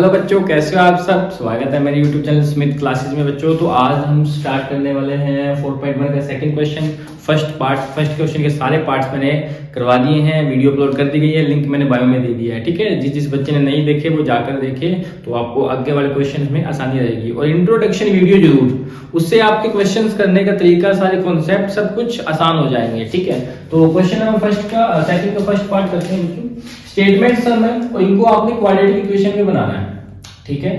Hello बच्चों, कैसे हो आप सब। स्वागत है मेरे यूट्यूब चैनल स्मिथ क्लासेस में बच्चों। तो आज हम स्टार्ट करने वाले हैं 4.1 का सेकंड क्वेश्चन। फर्स्ट क्वेश्चन के सारे पार्ट्स मैंने करवा दिए हैं, वीडियो अपलोड कर दी गई है, लिंक मैंने बायो में दे दिया है। ठीक है, जिस बच्चे ने नहीं देखे वो जाकर देखे, तो आपको आगे वाले क्वेश्चन में आसानी रहेगी। और इंट्रोडक्शन वीडियो जरूर, उससे आपके क्वेश्चन करने का तरीका, सारे कॉन्सेप्ट सब कुछ आसान हो जाएंगे। ठीक है, तो क्वेश्चन नंबर सेकंड का फर्स्ट पार्ट करते हैं बच्चों। स्टेटमेंट सम है और इनको आपने क्वाड्रेटिक इक्वेशन में बनाना है। ठीक है,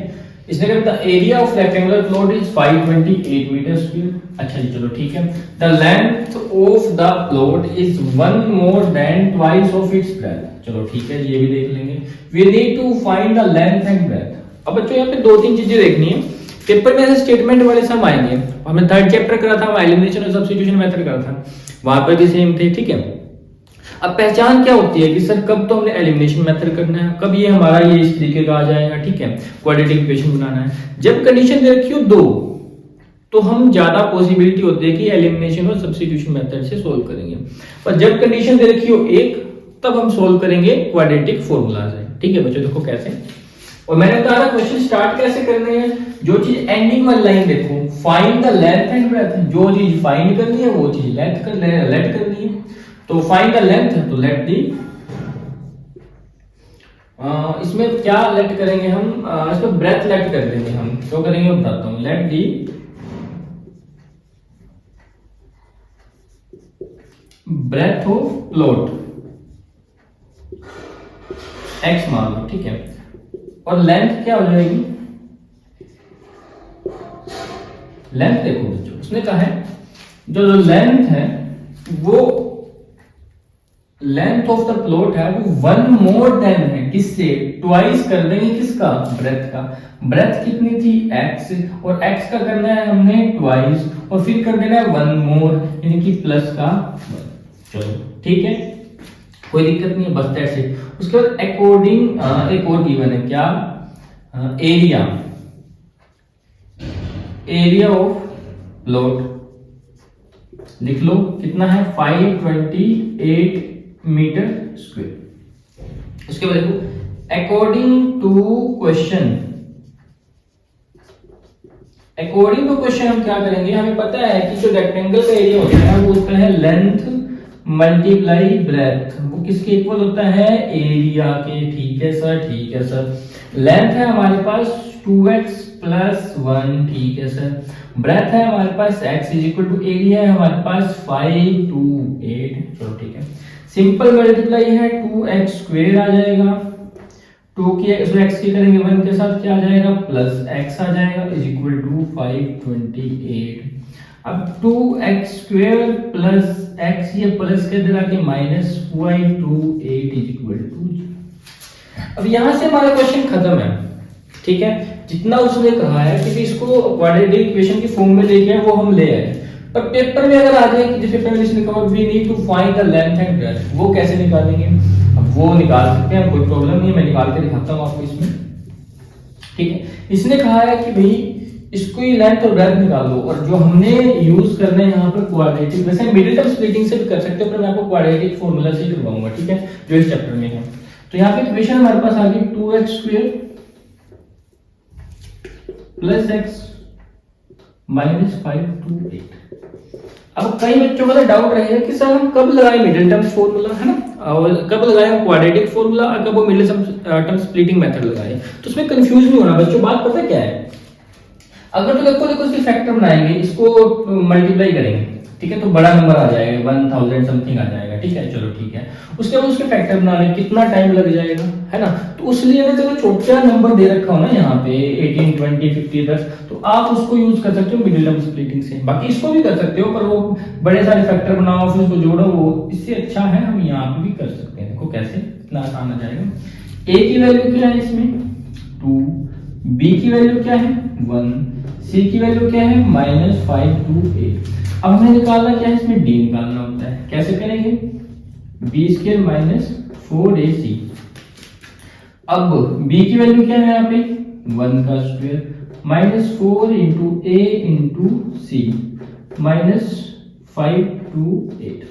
इसमें कहता है area of rectangular plot is 528 metre square. अच्छा जी, चलो ठीक है। The length of the plot is 1 more than twice of its breadth. चलो ठीक है, ये भी देख लेंगे। We need to find the length and breadth. अब बच्चों यहाँ पे दो तीन चीजें देखनी है। पेपर में ऐसे स्टेटमेंट वाले सम आएंगे। हमने थर्ड चैप्टर करा था, एलिमिनेशन और सब्स्टिट्यूशन मेथड करा था, वहां पर भी सेम थे। ठीक है, अब पहचान क्या होती है कि सर कब तो हमने एलिमिनेशन मेथड करना है, कब ये हमारा ये इस तरीके का आ जाएगा। ठीक है, क्वाड्रेटिक इक्वेशन बनाना है। जब कंडीशन दे रखी हो 2, तो हम ज्यादा पॉसिबिलिटी होती है कि एलिमिनेशन और सब्स्टिट्यूशन मेथड से सोल्व करेंगे। पर जब कंडीशन दे रखी हो 1, तब हम सोल्व करेंगे क्वाड्रेटिक फॉर्मूला से। ठीक है बच्चों, देखो कैसे। और मैंने बताया क्वेश्चन स्टार्ट कैसे करने हैं। जो चीज एंडिंग वाली लाइन देखो, find the length and breadth. जो चीज फाइंड करनी है वो चीज लेट करनी है। तो फाइंड द लेंथ, तो लेट दी, इसमें क्या लेट करेंगे हम, इसमें ब्रेथ लेट कर देंगे हम। तो करेंगे बताता हूं। Let the breadth of plot x मान लो। ठीक है, और लेंथ क्या हो जाएगी। लेंथ देखो बच्चों, उसने कहा है जो लेंथ है वो लेंथ ऑफ द प्लॉट है वो 1 मोर देन है, किससे ट्वाइस कर देंगे, किसका, ब्रेथ का। ब्रेथ कितनी थी, x, और x का करना है हमने ट्वाइस, और फिर कर देना है 1 मोर, यानी कि प्लस का 1। चलो ठीक है, कोई दिक्कत नहीं है, बस दैट्स इट। उसके बाद अकॉर्डिंग एक और गिवन है, क्या, एरिया ऑफ प्लॉट लिख लो, कितना है 528 मीटर स्क्वायर। उसके बाद देखो अकॉर्डिंग टू क्वेश्चन हम क्या करेंगे। हमें पता है कि जो रेक्टेंगल का एरिया होता है वो होता है लेंथ मल्टीप्लाई ब्रेथ। वो किसके इक्वल होता है, एरिया के। ठीक है सर। लेंथ है हमारे पास 2x प्लस 1। ठीक है सर। ब्रेथ है हमारे पास x is equal to area है हमारे पास 528। चलो ठीक है, सिंपल मल्टीप्लाई है 2x स्क्वायर आ जाएगा। 2 की x की करेंगे 1 के साथ, क्या आ जाएगा, प्लस x आ जाएगा इज इक्वल टू 528। अब 2x स्क्वायर प्लस x, ये प्लस के इधर आके माइनस 528 इज इक्वल टू। अब यहां से हमारा क्वेश्चन खत्म है। ठीक है, जितना उसने कहा है कि इसको क्वाड्रेटिक इक्वेशन की फॉर्म में लेके वो हम ले आए। पर पेपर में अगर आ जाए कि जैसे पेपर में इसने कहा we need to find the length and breadth, वो कैसे निकालेंगे। अब वो निकाल सकते हैं, कोई प्रॉब्लम नहीं है, मैं निकाल के दिखाता हूं आपको इसमें। ठीक है, इसने कहा है कि भाई इसको ही लेंथ और ब्रेथ निकाल लो, और जो हमने यूज करना है यहाँ पर क्वाड्रेटिक, वैसे मिडिल टर्म स्प्लिटिंग से भी कर सकते हो, पर मैं आपको क्वाड्रेटिक फॉर्मूला से करवाऊंगा। ठीक है, जो इस चैप्टर में है। तो यहाँ पे इक्वेशन हमारे पास आ गई 2x square plus x minus 528। अब कई बच्चों का डाउट रहेगा कि सर हम कब लगाएं मिडिल टर्म फॉर्मूला, है ना, और कब लगाएं क्वाड्रेटिक फॉर्मूला, और कब वो मिडिल टर्म स्प्लिटिंग मेथड लगाएं। तो उसमें कंफ्यूज नहीं होना बच्चों। बात पता क्या है, अगर तो देखो इसके फैक्टर बनाएंगे, इसको मल्टीप्लाई करेंगे, ठीक है, तो बड़ा नंबर आ जाएगा, 1000 समथिंग आ जाएगा। ठीक है, चलो ठीक है। उसके बाद उसके फैक्टर बनाने कितना टाइम लग जाएगा, है ना। तो उसलिए अगर चलो छोटा नंबर दे रखा हो ना यहाँ पे 18, 20, 50 10, तो आप उसको यूज कर सकते हो मिडिल टर्म स्प्लिटिंग से। बाकी इसको भी कर सकते हो, पर वो बड़े सारे फैक्टर बनाओ फिर उसको जोड़ो, वो इससे अच्छा है हम यहाँ पे भी कर सकते हैं। देखो कैसे, इतना आसान आ जाएगा। a की वैल्यू क्या है इसमें 2, b की वैल्यू क्या है 1, c की वैल्यू क्या है माइनस 528। अब हमें निकालना क्या है, इसमें d निकालना होता है। कैसे करेंगे, b स्क्वायर माइनस 4ac। अब b की वैल्यू क्या है यहाँ पे 1 का square minus 4 into a into c minus 528।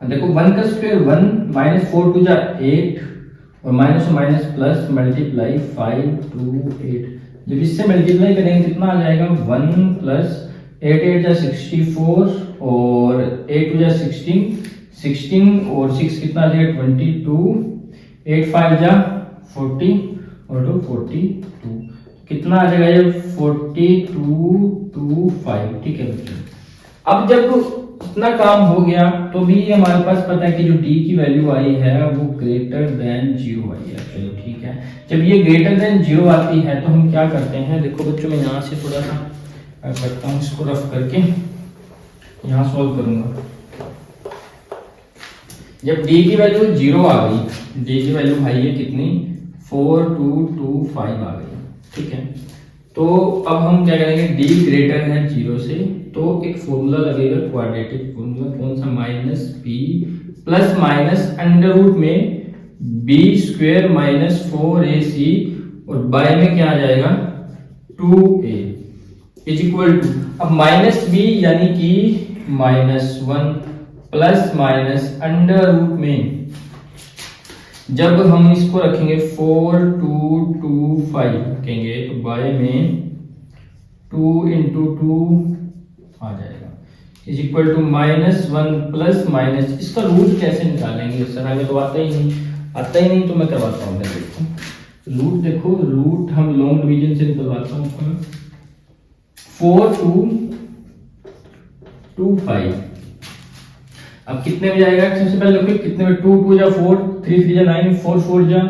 देखो 1 का स्क्वायर 1 माइनस 4 टू जा 8 और माइनस माइनस प्लस मल्टीप्लाई 5 2 8, जब इससे मल्टीप्लाई करेंगे कितना आ जाएगा 1 प्लस 8 8 जा 64 और 8 2 जा 16 और 6 कितना आ जाएगा 22, 8 5 जा 40 और 2 42, कितना आ जाएगा ये 42 2 5। ठीक है बच्चों, अब जब इतना काम हो गया तो भी हमारे पास पता है कि जो d की वैल्यू आई है वो ग्रेटर देन 0 आई है। चलो ठीक है, जब ये ग्रेटर देन 0 आती है तो हम क्या करते हैं, देखो बच्चों मैं यहाँ से थोड़ा सा करता हूँ, इसको रफ करके यहाँ सॉल्व करूंगा। जब d की वैल्यू 0 आ गई, d की वैल्यू भाई है कितनी 4225 आ गई। ठीक है, तो अब हम क्या करेंगे, d ग्रेटर है 0 से, तो एक फॉर्मूला लगेगा क्वाड्रेटिक फॉर्मूला, कौन सा minus b plus minus under root में बी स्क्वायर माइनस 4ac और बाय में क्या आ जाएगा 2a इज इक्वल टू, अब माइनस बी यानी कि -1 प्लस माइनस अंडर रूट में जब हम इसको रखेंगे 4225 रखेंगे तो बाय में 2 × 2 आ जाएगा is equal to -1 plus minus, इसका रूट कैसे निकालेंगे सर, हमें तो आता ही नहीं, तो मैं करवाता हूँ। देखो रूट हम लॉन्ग डिवीजन से निकलवाता हूँ। 4225 अब कितने में जाएगा, सबसे पहले देखो कितने में 2 2 जा 4 3 3 जा 9 4 4 जा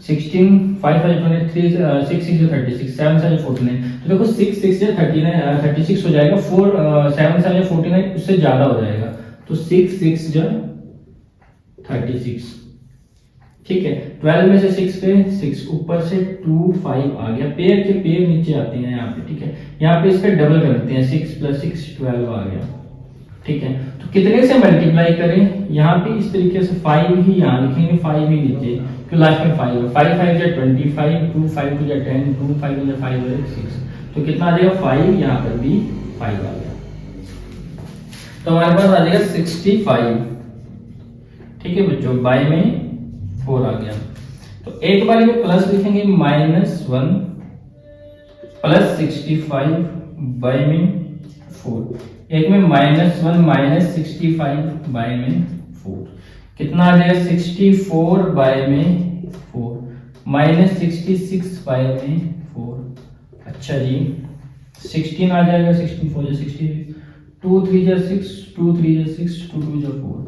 16 5 5 23 6 6 जा 36 7 7 जा 49, तो देखो 6 6 जा 39 36 हो जाएगा, 4 7 7 जा 49 उससे ज्यादा हो जाएगा, तो 6 6 जा 36। ठीक है, 12 में से 6 पे 6 ऊपर से 2 5 आ गया, पेयर के पेयर नीचे आते हैं यहाँ पे। ठीक है, यहाँ पे इसका डबल करते हैं, 6 + 6 12 आ गया। ठीक है, तो कितने से मल्टीप्लाई करें, यहाँ पे इस तरीके से 5 ही यहाँ लिखेंगे, 5 ही नीचे, तो लास्ट में 5 है, 5 5 जा 25 2 5 2 जा 10 2 5 जा 5 है 6, तो कितना आ जाएगा 5, यहाँ पर भी 5 आ गया, तो हमारे पास आ जाएगा 65। ठीक है बच्चों, बाय में 4 आ गया, तो एक बार में प्लस लिखेंगे -1 प्लस 65 बाय में 4, एक में -1 माइनस 65 बाय में 4, कितना आ जाएगा 64 बाय में 4 माइनस 66 बाय में 4। अच्छा जी, 16 आ जाएगा, 16 4 जा 60, 2 3 जा 6 2 3 जा 6 2 2 जा 4,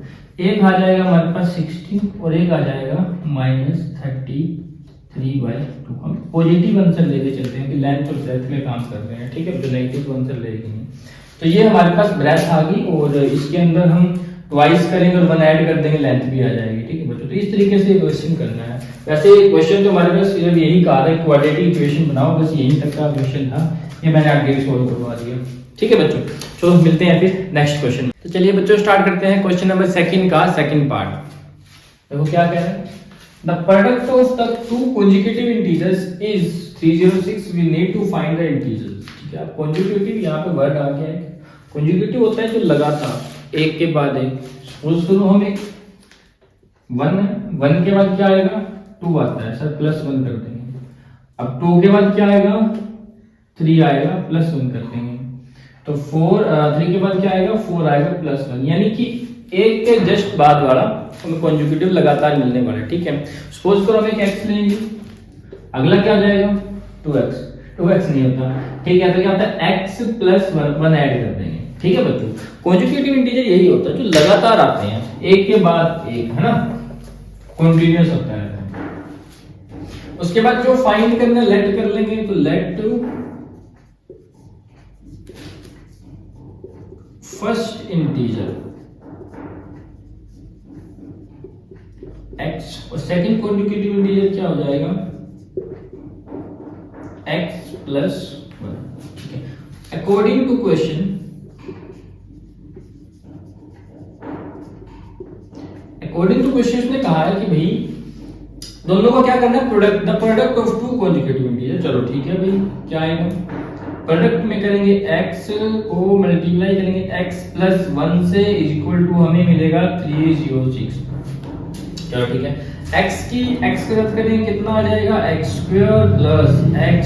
एक आ जाएगा हमारे पास 16 और एक आ जाएगा -33/2। हम पॉजिटिव आंसर लेके चलते हैं कि लेंथ और ब्रेथ में काम कर रहे हैं। ठीक है, जो नेगेटिव आंसर लेके नहीं, तो ये हमारे पास ब्रेथ आ गई और इसके अंदर हम ट्वाइस करेंगे और 1 ऐड कर देंगे, लेंथ भी आ जाएगी। ठीक है बच्चों, तो इस तरीके से क्वेश्चन करना है। वैसे क्वेश्चन तो हमारे पास सिर्फ यही कहा था क्वाड्रेटिक इक्वेशन बनाओ, बस यही तक का क्वेश्चन था, ये मैंने आगे सॉल्व करवा दिया। ठीक है बच्चों, चलो मिलते हैं फिर नेक्स्ट क्वेश्चन। तो चलिए बच्चों स्टार्ट करते हैं क्वेश्चन नंबर 2 का सेकंड पार्ट। देखो क्या कह रहा है, the product of the two consecutive integers is 306, we need to find the integers. ठीक है, कॉन्जिक्यूटिव यहाँ पे वर्ड आ गया है, कॉन्जिक्यूटिव होता है जो लगातार एक के बाद एक, सपोज करो हम एक 1 के बाद क्या आएगा 2 आता है सर, +1 कर देंगे, अब 2 के बाद क्या आएगा 3 आएगा, +1 कर देंगे, तो 3 के बाद क्या आएगा 4 आएगा, +1, यानी कि एक के जस्ट बाद वाला हमें कॉन्जिक्यूटिव लगातार मिलने वाला है। ठीक है, सपोज करो हम एक x लेंगे, अगला क्या आ जाएगा 2x नहीं होता। ठीक है, तो क्या होता है x + 1 ऐड कर देंगे। ठीक है बच्चों, कॉन्जिक्यूटिव इंटीजर यही होता है जो लगातार आते हैं एक के बाद एक, है ना, कंटीन्यूअस होता है। उसके बाद जो फाइंड करना लेट कर लेंगे, तो लेट फर्स्ट इंटीजर x और सेकंड कॉन्जिक्यूटिव इंटीजर क्या हो जाएगा x + 1। ठीक है, अकॉर्डिंग टू क्वेश्चन, उसने कहा है कि भाई दोनों को क्या करना है, product, the product of two consecutive integer. चलो ठीक है भाई, क्या आएगा प्रोडक्ट में करेंगे x को मल्टीप्लाई करेंगे x + 1 से इज इक्वल टू हमें मिलेगा 306। चलो ठीक है, x के रद्द करेंगे कितना आ जाएगा x square plus x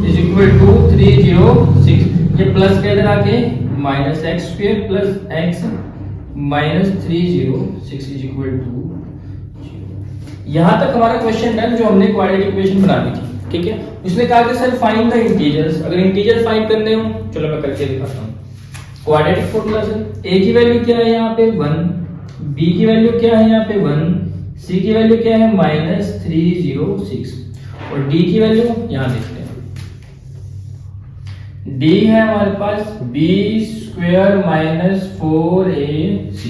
is equal to 306, ये प्लस के इधर आके minus x square plus x minus 306 is equal to 0। यहां तक हमारा क्वेश्चन डन, जो हमने क्वाड्रेटिक इक्वेशन बना दी थी। ठीक है, उसने कहा कि सर फाइंड द इंटीजर्स, अगर इंटीजर फाइंड करने हो चलो मैं करके दिखाता हूं। क्वाड्रेटिक फॉर्मूला से a की वैल्यू क्या है यहाँ पे 1, b की वैल्यू क्या है यहाँ पे 1, c की वैल्यू क्या है माइनस 306 और d की वैल्यू यहाँ देखते हैं। d है हमारे पास b स्क्वायर माइनस 4ac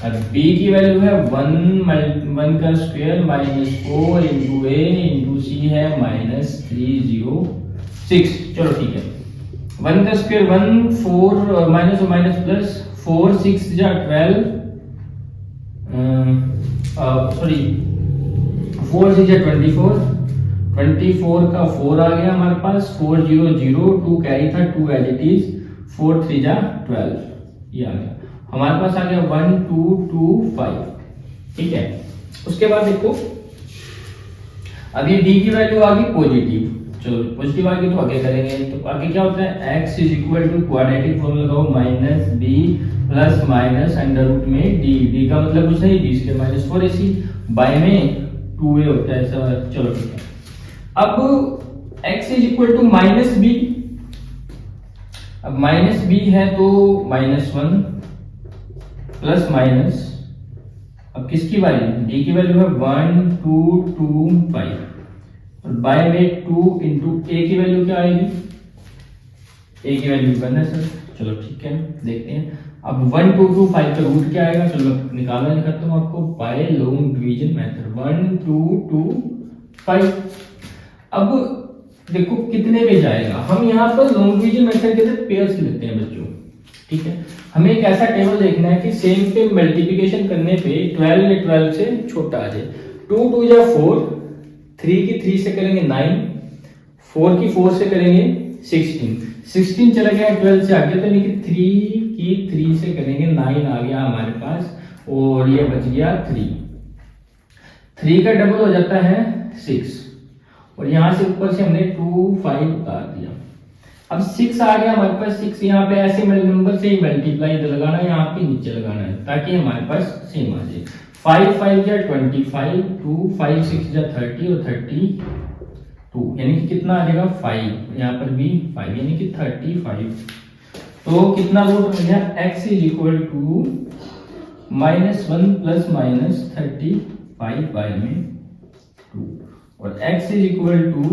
और b की वैल्यू है 1 का square minus 4 into a into c है माइनस 306। चलो ठीक है, 1 का स्क्वायर 1 4 माइनस और माइनस प्लस 4 6 जा 12 सॉरी 4 6 जा 24 का 4 आ गया हमारे पास, 4 0 0 2 कैरी था 2 एज इट इज, 4 3 जा 12 ये आ गया हमारे पास, आ गया 1 2 2 5। ठीक है, उसके बाद देखो अभी d की वैल्यू आ गई पॉजिटिव, चलो पॉजिटिव आ गई तो आगे करेंगे। तो आगे क्या होता है x is equal to quadratic formula लगाओ minus b plus minus under root में d का मतलब कुछ नहीं, b square minus 4ac bye में 2a होता है ऐसा। चलो ठीक है, अब x is equal to minus b, अब माइनस b है तो माइनस 1 प्लस माइनस, अब किसकी वैल्यू d की वैल्यू है 1 2 2 5 और बाय में 2 इंटू a की वैल्यू क्या आएगी, a की वैल्यू 1 है सर। चलो ठीक है, देखते हैं अब 1 2 2 5 का रूट क्या आएगा, चलो निकालना दिखाता हूँ आपको बाय लॉन्ग डिवीजन मेथड 1 2 2 5। अब देखो कितने पे जाएगा, हम यहाँ पर लॉन्ग डिवीजन मेथड के साथ पेयर्स लेते हैं बच्चों। ठीक है, हमें एक ऐसा टेबल देखना है कि सेम पे मल्टीप्लिकेशन करने पे 12 ने 12 से छोटा आ जाए। 2 2 जा 4, 3 की 3 से करेंगे 9, 4 की 4 से करेंगे 16 चला गया 12 से आगे, तो यानी कि 3 की 3 से करेंगे 9 आ गया हमारे पास और ये बच गया 3 का डबल हो जाता है 6 और यहां से ऊपर से हमने 2 5 उतार दिया। अब 6 आ गया हमारे पास, 6 यहाँ पे ऐसे नंबर से ही मल्टीप्लाई लगाना है, यहाँ पे नीचे लगाना है ताकि हमारे पास सेम आ जाए। 5 5 जा 25, 2 5 6 जा 30 और 32 यानी कि कितना आ जाएगा 5, यहाँ पर भी 5 यानी कि 35। तो कितना रूट हो गया x is equal to -1 plus minus 35 by में 2 और x इज इक्वल टू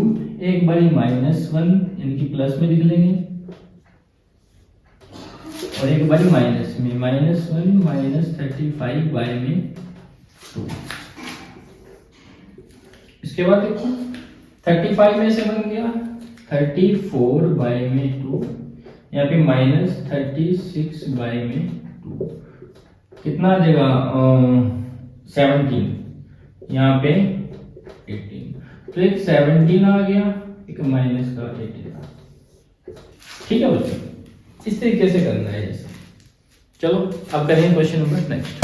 एक बारी -1 इनकी प्लस में लिख लेंगे और एक बारी माइनस में -1 माइनस 35 बाय में 2। इसके बाद देखो 35 में से बन गया 34 बाय में 2, यहाँ पे -36 बाय में 2 कितना आ जाएगा 17, यहाँ पे 18, तो एक 17 आ गया एक माइनस का 18। ठीक है बच्चों, इस तरीके से करना है जैसे। चलो अब करेंगे क्वेश्चन नंबर नेक्स्ट।